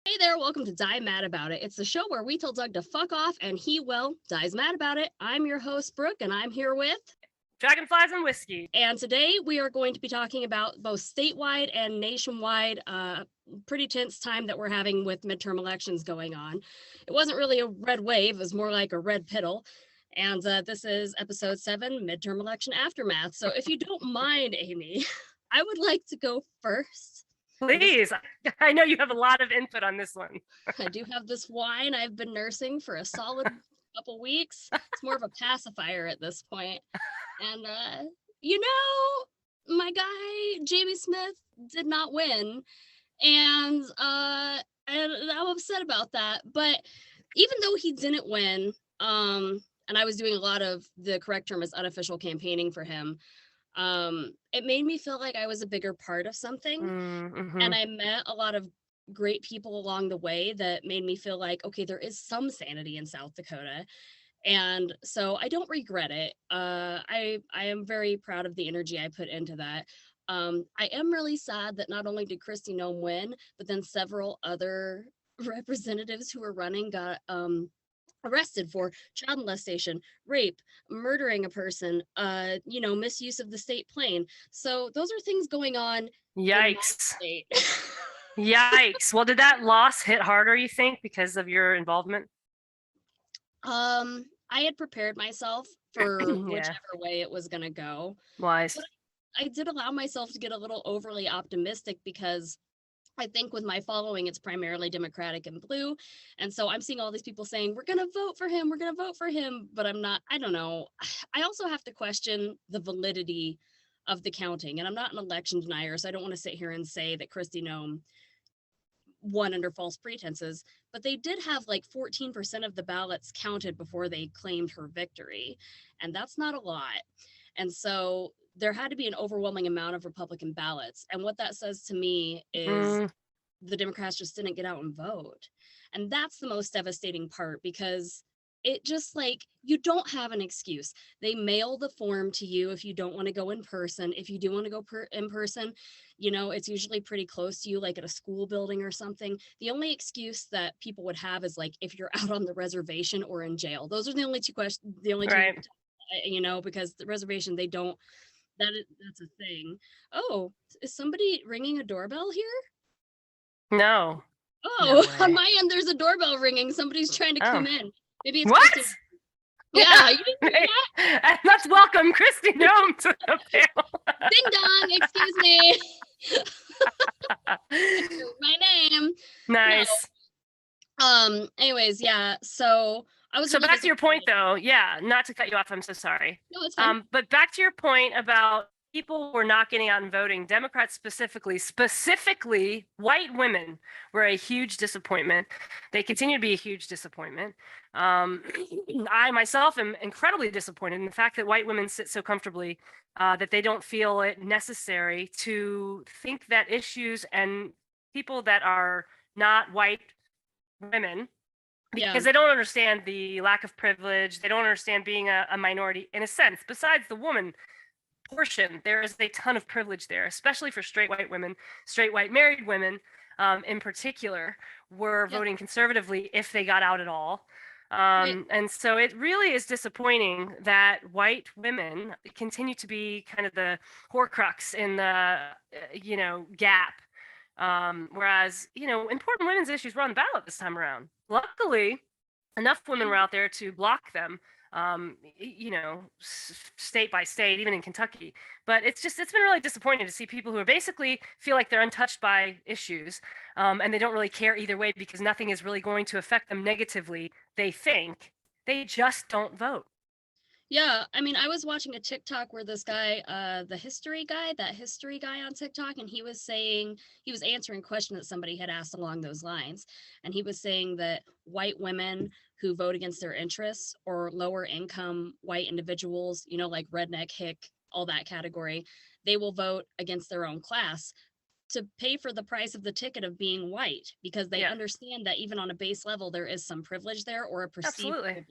Hey there, welcome to Die Mad About It. It's the show where we tell Doug to fuck off and he, well, dies mad about it. I'm your host, Brooke, and I'm here with Dragonflies and Whiskey. And today we are going to be talking about both statewide and nationwide, pretty tense time that we're having with midterm elections going on. It wasn't really a red wave, it was more like a red piddle. And this is episode 7, Midterm Election Aftermath. So if you don't mind, Amy, I would like to go first. Please, I know you have a lot of input on this one. I do have this wine I've been nursing for a solid couple weeks. It's more of a pacifier at this point. And, my guy, Jamie Smith, did not win. And I'm upset about that. But even though he didn't win, and I was doing a lot of the correct term is unofficial campaigning for him, it made me feel like I was a bigger part of something. Mm-hmm. And I met a lot of great people along the way that made me feel like, okay, there is some sanity in South Dakota. And so I don't regret it. I am very proud of the energy I put into that. I am really sad that not only did Kristi Noem win, but then several other representatives who were running got arrested for child molestation, rape, murdering a person, misuse of the state plane. So those are things going on. Yikes. Yikes. Well, did that loss hit harder, you think, because of your involvement? I had prepared myself for whichever way it was going to go. Wise. But I did allow myself to get a little overly optimistic because I think with my following, it's primarily Democratic and blue. And so I'm seeing all these people saying, we're going to vote for him. We're going to vote for him. But I don't know. I also have to question the validity of the counting. And I'm not an election denier, so I don't want to sit here and say that Kristi Noem won under false pretenses, but they did have like 14% of the ballots counted before they claimed her victory. And that's not a lot. And so there had to be an overwhelming amount of Republican ballots. And what that says to me is the Democrats just didn't get out and vote. And that's the most devastating part because it just like, you don't have an excuse. They mail the form to you if you don't want to go in person. If you do want to go in person, it's usually pretty close to you, like at a school building or something. The only excuse that people would have is like if you're out on the reservation or in jail. Those are the only two questions, right. Because the reservation, they don't, that's a thing. Oh, is somebody ringing a doorbell here? No. Oh, no on my end, there's a doorbell ringing. Somebody's trying to come in. Maybe it's what? Kristi. Yeah, you didn't do that? Let's welcome Kristi Noem to the panel. Ding dong, excuse me. My name. Nice. No. Anyways, yeah. So I was. So back to your point, though. Yeah, not to cut you off. I'm so sorry. No, it's fine. But back to your point about people who are not getting out and voting. Democrats specifically white women were a huge disappointment. They continue to be a huge disappointment. I myself am incredibly disappointed in the fact that white women sit so comfortably that they don't feel it necessary to think that issues and people that are not white women, because they don't understand the lack of privilege. They don't understand being a minority in a sense. Besides the woman portion, there is a ton of privilege there, especially for straight white women, straight white married women in particular, were voting conservatively if they got out at all. And so it really is disappointing that white women continue to be kind of the horcrux in the, gap. Whereas, important women's issues were on the ballot this time around. Luckily, enough women were out there to block them, state by state, even in Kentucky. But it's been really disappointing to see people who are basically feel like they're untouched by issues, and they don't really care either way because nothing is really going to affect them negatively. They think they just don't vote. Yeah, I mean, I was watching a TikTok where this guy, that history guy on TikTok, and he was answering a question that somebody had asked along those lines. And he was saying that white women who vote against their interests, or lower income white individuals, like redneck, hick, all that category, they will vote against their own class to pay for the price of the ticket of being white, because they understand that even on a base level, there is some privilege there, or a perceived privilege.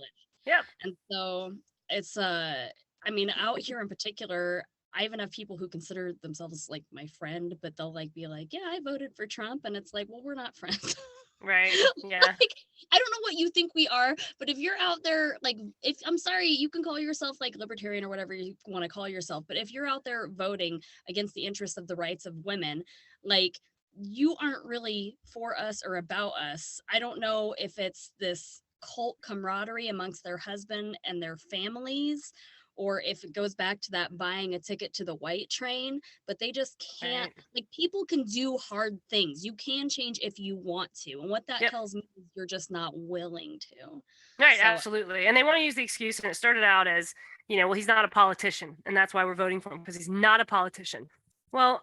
Yeah. And so it's out here in particular, I even have people who consider themselves like my friend, but they'll like be like, yeah, I voted for Trump. And it's like, well, we're not friends. Right. Yeah. Like, I don't know what you think we are, but if you're out there, like, if I'm sorry, you can call yourself like libertarian or whatever you want to call yourself, but if you're out there voting against the interests of the rights of women, like, you aren't really for us or about us. I don't know if it's this cult camaraderie amongst their husband and their families, or if it goes back to that buying a ticket to the white train, but they just can't. Right. Like, people can do hard things. You can change if you want to. And what that Yep. tells me is you're just not willing to. Right. So, Absolutely. And they want to use the excuse, and it started out as, well, he's not a politician, and that's why we're voting for him, because he's not a politician. Well,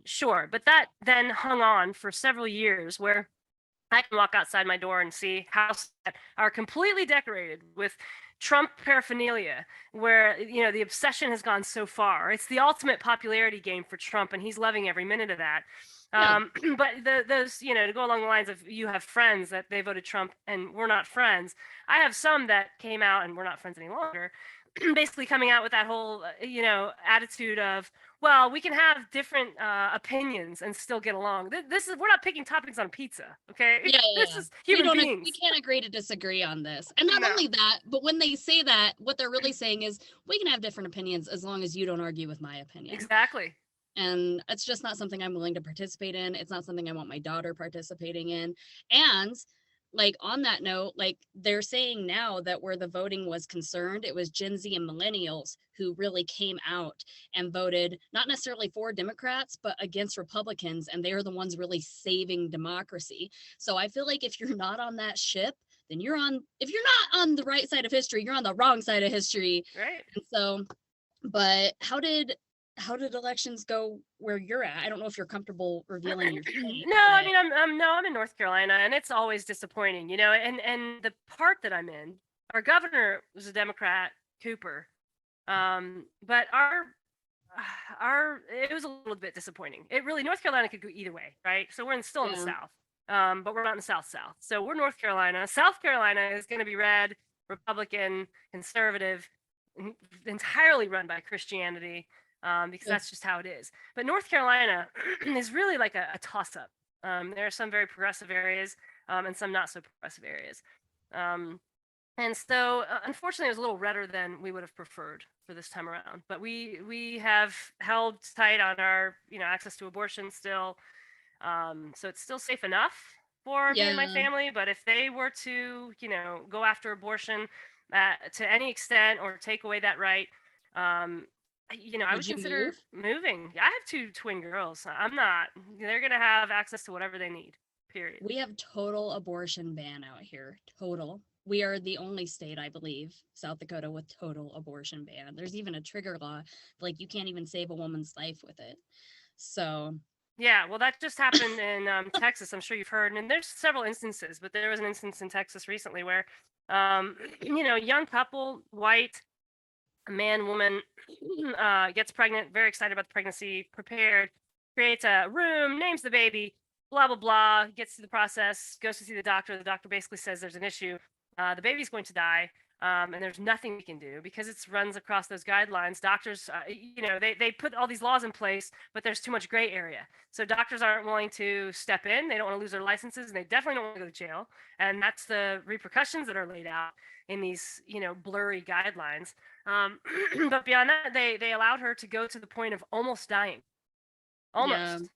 sure, but that then hung on for several years, where I can walk outside my door and see houses that are completely decorated with Trump paraphernalia, where the obsession has gone so far. It's the ultimate popularity game for Trump, and he's loving every minute of that. yeah. But those, to go along the lines of, you have friends that they voted Trump and we're not friends. I have some that came out and we're not friends any longer, basically coming out with that whole, attitude of, well, we can have different opinions and still get along. This is, we're not picking toppings on pizza, okay? Yeah, This yeah. is human We beings. can't agree to disagree on this. And not No. only that, but when they say that, what they're really saying is we can have different opinions as long as you don't argue with my opinion. Exactly. And it's just not something I'm willing to participate in. It's not something I want my daughter participating in. And like, on that note, like, they're saying now that where the voting was concerned, it was Gen Z and millennials who really came out and voted not necessarily for Democrats, but against Republicans. And they're the ones really saving democracy. So I feel like if you're not on that ship, then if you're not on the right side of history, you're on the wrong side of history. Right. And so, but how did elections go where you're at? I don't know if you're comfortable revealing your state. No, I mean, I'm in North Carolina, and it's always disappointing, and the part that I'm in, our governor was a Democrat, Cooper, but our it was a little bit disappointing. It really, North Carolina could go either way, right? So we're still in the South, but we're not in the South. So we're North Carolina. South Carolina is going to be red, Republican, conservative, entirely run by Christianity. Because that's just how it is. But North Carolina is really like a toss-up. There are some very progressive areas, and some not so progressive areas. And so, unfortunately, it was a little redder than we would have preferred for this time around. But we have held tight on our access to abortion still. So it's still safe enough for me and my family. But if they were to go after abortion to any extent, or take away that right, I would consider moving. I have 2 twin girls. They're going to have access to whatever they need, period. We have total abortion ban out here. Total. We are the only state, I believe, South Dakota, with total abortion ban. There's even a trigger law. Like, you can't even save a woman's life with it. So. Yeah, well, that just happened in Texas. I'm sure you've heard. And there's several instances, but there was an instance in Texas recently where, young couple, white, man, woman, gets pregnant, very excited about the pregnancy, prepared, creates a room, names the baby, blah, blah, blah, gets through the process, goes to see the doctor. The doctor basically says there's an issue. The baby's going to die, and there's nothing we can do because it runs across those guidelines. Doctors, they put all these laws in place, but there's too much gray area. So doctors aren't willing to step in. They don't want to lose their licenses, and they definitely don't want to go to jail. And that's the repercussions that are laid out in these, blurry guidelines. But beyond that, they allowed her to go to the point of almost dying. Almost.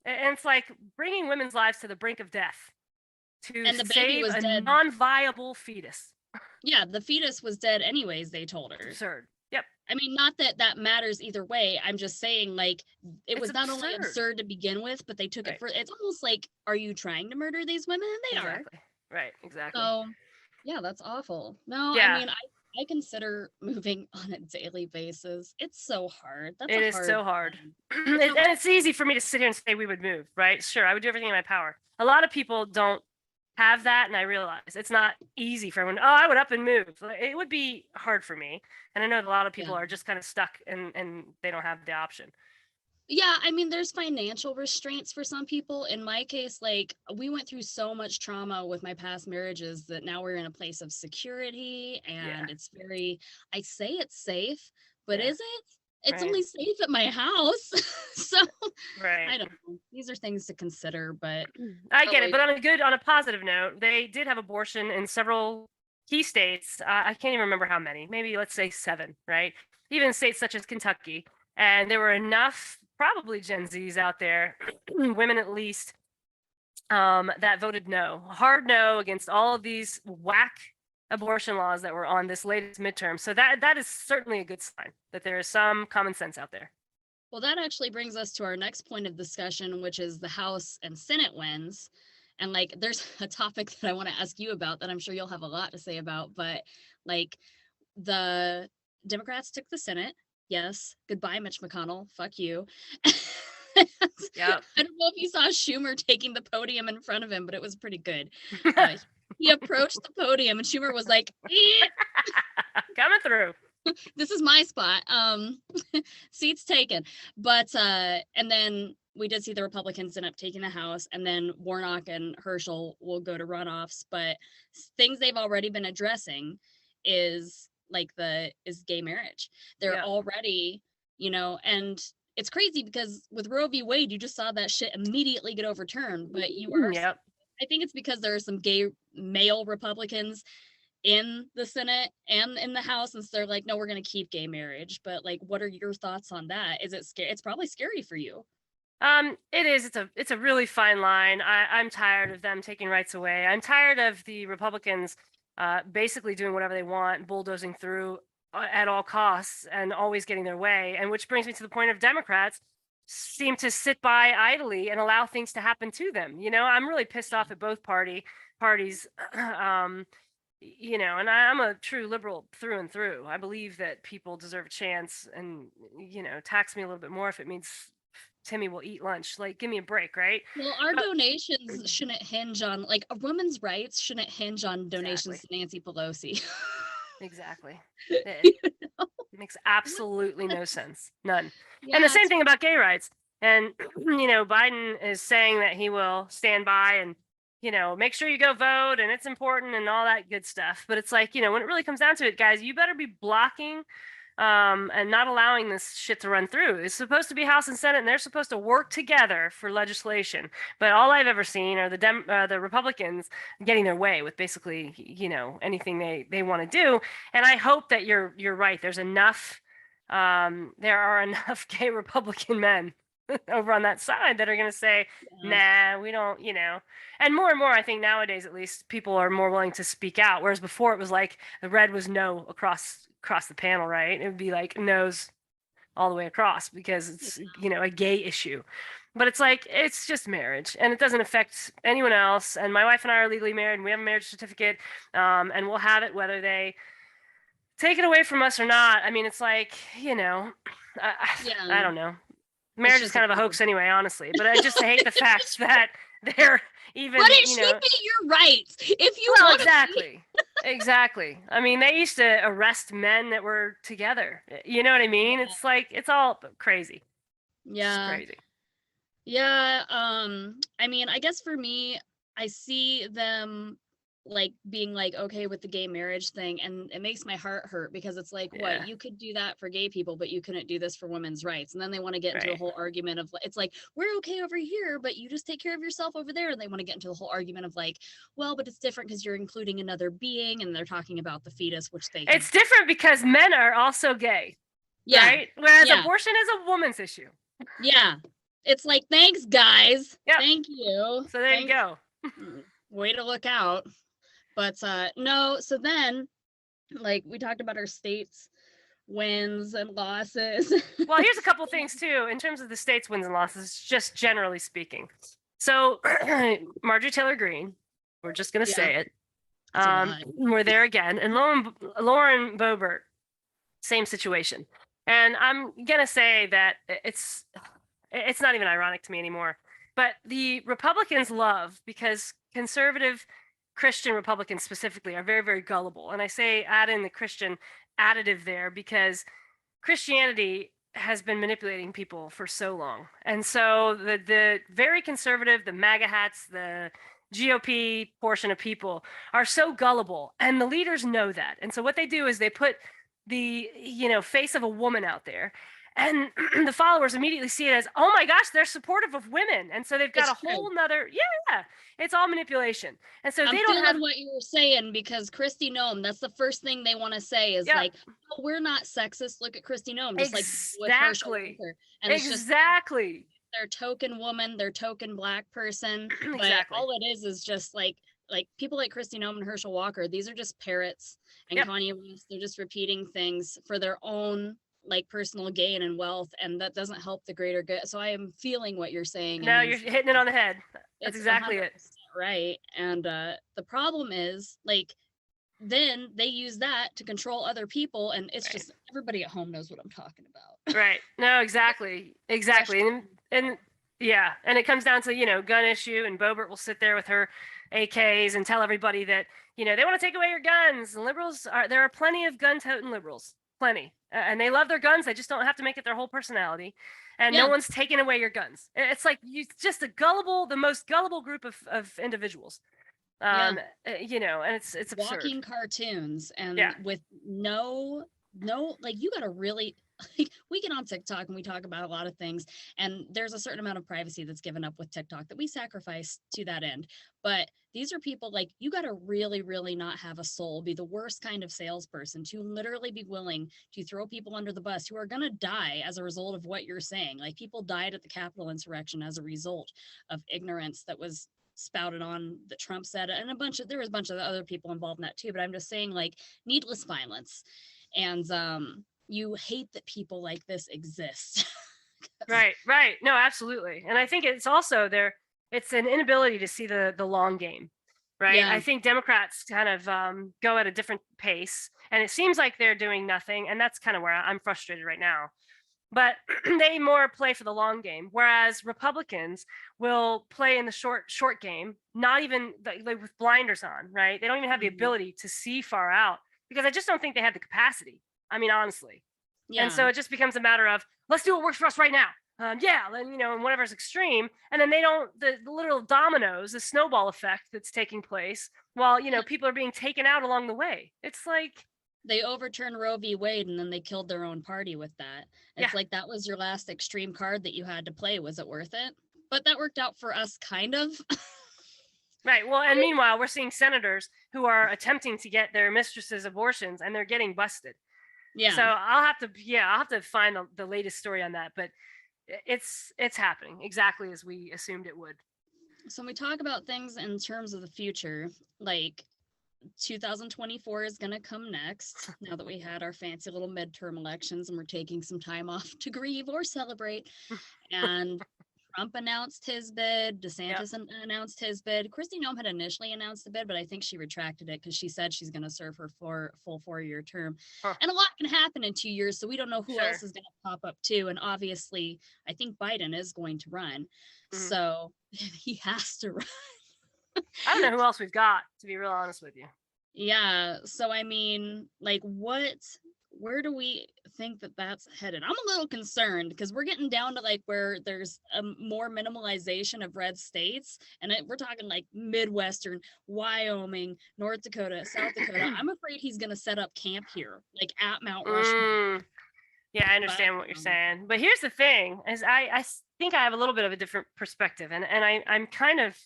Yeah. And it's like bringing women's lives to the brink of death to save a non-viable fetus. Yeah, the fetus was dead anyways, they told her. Absurd. Yep. I mean, not that matters either way. I'm just saying, like, it's not absurd. Only absurd to begin with, but they took it for, it's almost like, are you trying to murder these women? And they are. Right, exactly. So, yeah, that's awful. No, yeah. I mean, I consider moving on a daily basis. It's so hard. It is so hard. And it's easy for me to sit here and say we would move, right? Sure, I would do everything in my power. A lot of people don't have that, and I realize it's not easy for everyone. Oh, I would up and move. It would be hard for me. And I know that a lot of people are just kind of stuck and they don't have the option. Yeah, I mean, there's financial restraints for some people. In my case, like, we went through so much trauma with my past marriages that now we're in a place of security, and it's very, I say it's safe, but is it? It's only safe at my house. So I don't know. these are things to consider, but I get it. But on a positive note, they did have abortion in several key states. I can't even remember how many. Maybe let's say 7, right? Even states such as Kentucky. And there were enough, probably Gen Zs out there, women at least, that voted no, hard no against all of these whack abortion laws that were on this latest midterm. So that is certainly a good sign that there is some common sense out there. well, that actually brings us to our next point of discussion, which is the House and Senate wins. And like, there's a topic that I want to ask you about that I'm sure you'll have a lot to say about, but like the Democrats took the Senate. Yes. Goodbye, Mitch McConnell. Fuck you. Yeah. I don't know if you saw Schumer taking the podium in front of him, but it was pretty good. He approached the podium and Schumer was like, coming through. This is my spot. Seats taken. But and then we did see the Republicans end up taking the House, and then Warnock and Herschel will go to runoffs. But things they've already been addressing is gay marriage. They're already, and it's crazy because with Roe v. Wade, you just saw that shit immediately get overturned. But I think it's because there are some gay male Republicans in the Senate and in the House, and so they're like, no, we're going to keep gay marriage. But like, what are your thoughts on that? Is it scary? It's probably scary for you. It is. It's a really fine line. I'm tired of them taking rights away. I'm tired of the Republicans basically doing whatever they want, bulldozing through at all costs and always getting their way. And which brings me to the point of Democrats seem to sit by idly and allow things to happen to them. I'm really pissed off at both parties. And I'm a true liberal through and through. I believe that people deserve a chance, and tax me a little bit more if it means Timmy will eat lunch. Like, give me a break, right? Well, our donations shouldn't hinge on, like, a woman's rights shouldn't hinge on donations to Nancy Pelosi. Exactly. It makes absolutely no sense. None. Yeah, and the same thing about gay rights. And, Biden is saying that he will stand by and, make sure you go vote and it's important and all that good stuff. But it's like, when it really comes down to it, guys, you better be blocking and not allowing this shit to run through. It's supposed to be House and Senate, and they're supposed to work together for legislation. But all I've ever seen are the Republicans getting their way with basically, anything they want to do. And I hope that you're right. There's enough. There are enough gay Republican men over on that side that are going to say, nah, we don't, and more, I think nowadays, at least, people are more willing to speak out. Whereas before it was like the red was no across the panel, right? It would be like no's all the way across because it's, a gay issue. But it's like, it's just marriage and it doesn't affect anyone else. And my wife and I are legally married and we have a marriage certificate, and we'll have it whether they take it away from us or not. I mean, it's like, I don't know. Marriage is kind of a hoax anyway, honestly. But I just hate the fact that they're even. But it should be your rights if you want. Exactly, exactly. I mean, they used to arrest men that were together. You know what I mean? Yeah. It's like it's all crazy. Yeah, it's crazy. Yeah. I mean, I guess for me, I see them like being like okay with the gay marriage thing, and it makes my heart hurt because it's like, what, you could do that for gay people but you couldn't do this for women's rights. And then they want to get into a whole argument of, it's like, we're okay over here but you just take care of yourself over there, and they want to get into the whole argument of like, well, but it's different because you're including another being, and they're talking about the fetus, which it's different because men are also gay, right? Whereas abortion is a woman's issue. It's like, thanks guys. Thank you. So there you go. Way to look out. But no, so then, like, we talked about our states' wins and losses. Well, here's a couple things, too, in terms of the states' wins and losses, just generally speaking. So, Marjorie Taylor Greene, we're just going to say it. We're there again. And Lauren Boebert, same situation. And I'm going to say that it's not even ironic to me anymore. But the Republicans love, because conservative Christian Republicans specifically are very, very gullible. And I say add in the Christian additive there because Christianity has been manipulating people for so long. And so the very conservative, the MAGA hats, the GOP portion of people are so gullible, and the leaders know that. And so what they do is they put the face of a woman out there, And the followers immediately see it as, oh my gosh, they're supportive of women. And so they've got It's a true. whole nother, yeah, it's all manipulation. And so I'm they don't feeling have, what you were saying because Kristi Noem, that's the first thing they want to say is yeah, like, oh, we're not sexist. Look at Kristi Noem, just like with Herschel exactly, Walker. And it's just exactly, their token woman, their token Black person. But exactly. all it is just like people like Kristi Noem and Herschel Walker. These are just parrots. And Yep. Kanye West, they're just repeating things for their own like personal gain and wealth, and that doesn't help the greater good. So I am feeling what you're saying, No, and you're hitting it on the head. That's it's exactly 100% it. right. And the problem is like then they use that to control other people, and it's Right. just everybody at home knows what I'm talking about. Right. No, exactly. Exactly. And yeah, and it comes down to, gun issue, and Boebert will sit there with her AKs and tell everybody that, they want to take away your guns. And there are plenty of gun-toting liberals, plenty. And they love their guns. They just don't have to make it their whole personality. And no Yeah. one's taking away your guns. It's like just the most gullible group of individuals. Yeah. And it's absurd. Walking cartoons, and Yeah. with no like you gotta really like we get on TikTok and we talk about a lot of things, and there's a certain amount of privacy that's given up with TikTok that we sacrifice to that end. But these are people like you got to really not have a soul, be the worst kind of salesperson to literally be willing to throw people under the bus who are going to die as a result of what you're saying. Like people died at the Capitol insurrection as a result of ignorance that was spouted on that Trump said, and there was a bunch of other people involved in that too. But I'm just saying, like, needless violence. And you hate that people like this exist. Right. No, absolutely. And I think it's also it's an inability to see the long game, right? Yeah. I think Democrats kind of go at a different pace, and it seems like they're doing nothing. And that's kind of where I'm frustrated right now. But they more play for the long game, whereas Republicans will play in the short game, not even like with blinders on, right? They don't even have the ability to see far out, because I just don't think they have the capacity. I mean, honestly. Yeah. And so it just becomes a matter of, let's do what works for us right now. And whatever's extreme. And then the literal dominoes, the snowball effect that's taking place while, people are being taken out along the way. It's like, they overturned Roe v. Wade, and then they killed their own party with that. It's like that was your last extreme card that you had to play. Was it worth it? But that worked out for us, kind of. Right. Well, and meanwhile, we're seeing senators who are attempting to get their mistresses abortions, and they're getting busted. Yeah. So I'll have to find the latest story on that, but it's happening exactly as we assumed it would. So when we talk about things in terms of the future, like 2024 is going to come next, now that we had our fancy little midterm elections and we're taking some time off to grieve or celebrate. And Trump announced his bid. DeSantis announced his bid. Kristi Noem had initially announced the bid, but I think she retracted it because she said she's going to serve her full 4-year term. And a lot can happen in 2 years, so we don't know who else is going to pop up too. And obviously, I think Biden is going to run. So he has to run. I don't know who else we've got, to be real honest with you. Yeah. So, I mean, like, where do we think that that's headed? I'm a little concerned because we're getting down to like where there's a more minimalization of red states. And we're talking like Midwestern, Wyoming, North Dakota, South Dakota. I'm afraid he's going to set up camp here, like at Mount Rushmore. Yeah, I understand what you're saying. But here's the thing, is I think I have a little bit of a different perspective. And I'm kind of,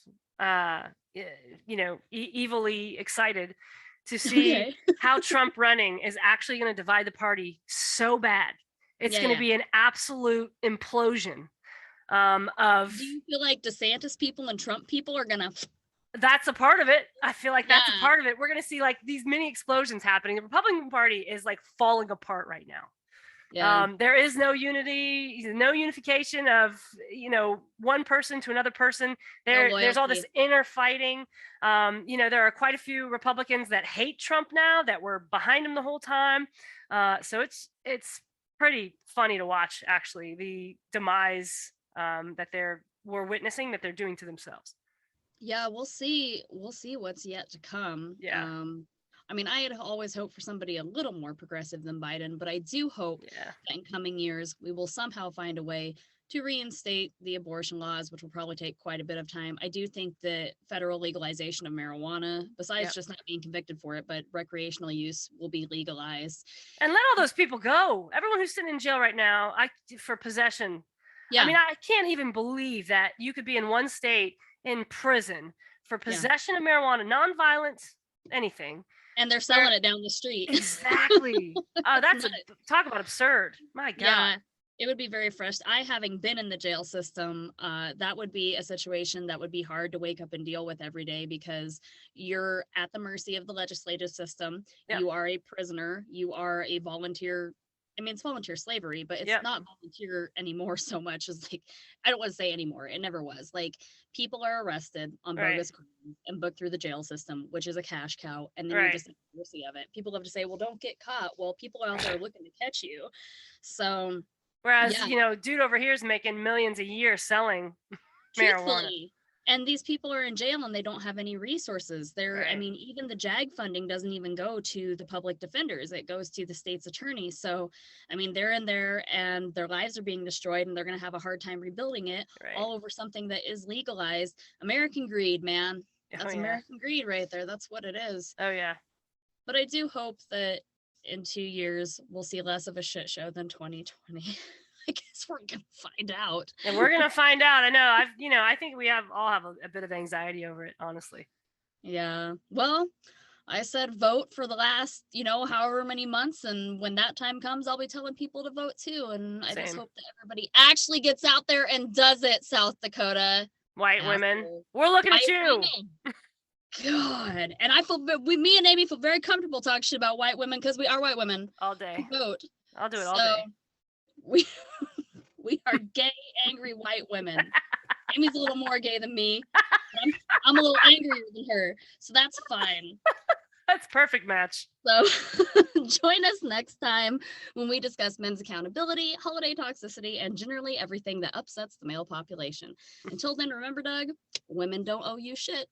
evilly excited to see how Trump running is actually going to divide the party so bad. It's going to be an absolute implosion of. Do you feel like DeSantis people and Trump people are going to? That's a part of it. I feel like that's a part of it. We're going to see like these mini explosions happening. The Republican Party is like falling apart right now. Yeah. There is no unity, no unification of, one person to another person. There's all this inner fighting. There are quite a few Republicans that hate Trump now, that were behind him the whole time. So it's pretty funny to watch, actually, the demise that we're witnessing, that they're doing to themselves. Yeah, we'll see what's yet to come. Yeah. I mean, I had always hoped for somebody a little more progressive than Biden, but I do hope that in coming years, we will somehow find a way to reinstate the abortion laws, which will probably take quite a bit of time. I do think that federal legalization of marijuana, besides just not being convicted for it, but recreational use will be legalized. And let all those people go. Everyone who's sitting in jail right now, for possession. Yeah. I mean, I can't even believe that you could be in one state in prison for possession of marijuana, nonviolent, anything. And they're selling it down the street. Exactly. Oh, that's talk about absurd. My God. Yeah. It would be very frustrating. I, having been in the jail system, that would be a situation that would be hard to wake up and deal with every day, because you're at the mercy of the legislative system. Yep. You are a prisoner. You are a volunteer. I mean, it's volunteer slavery, but it's not volunteer anymore so much as, like, I don't want to say anymore. It never was. Like, people are arrested on bogus crimes and booked through the jail system, which is a cash cow. And then you're just at the mercy of it. People love to say, well, don't get caught. Well, people out there looking to catch you. So... Whereas, dude over here is making millions a year selling marijuana. And these people are in jail and they don't have any resources. I mean, even the JAG funding doesn't even go to the public defenders. It goes to the state's attorney. So, I mean, they're in there and their lives are being destroyed and they're going to have a hard time rebuilding it all over something that is legalized. American greed, man. That's American greed right there. That's what it is. Oh, yeah. But I do hope that in 2 years, we'll see less of a shit show than 2020. I guess we're gonna find out. And we're gonna find out. I know. I think we all have a bit of anxiety over it, honestly. Yeah. Well, I said vote for the last, however many months, and when that time comes, I'll be telling people to vote too. And I just hope that everybody actually gets out there and does it. South Dakota. White women, we're looking at you. God, and me and Amy feel very comfortable talking shit about white women because we are white women. All day. Vote. I'll do it all day. We are gay, angry white women. Amy's a little more gay than me. I'm a little angrier than her, so that's fine. That's perfect match. So join us next time when we discuss men's accountability, holiday toxicity, and generally everything that upsets the male population. Until then, remember, Doug, women don't owe you shit.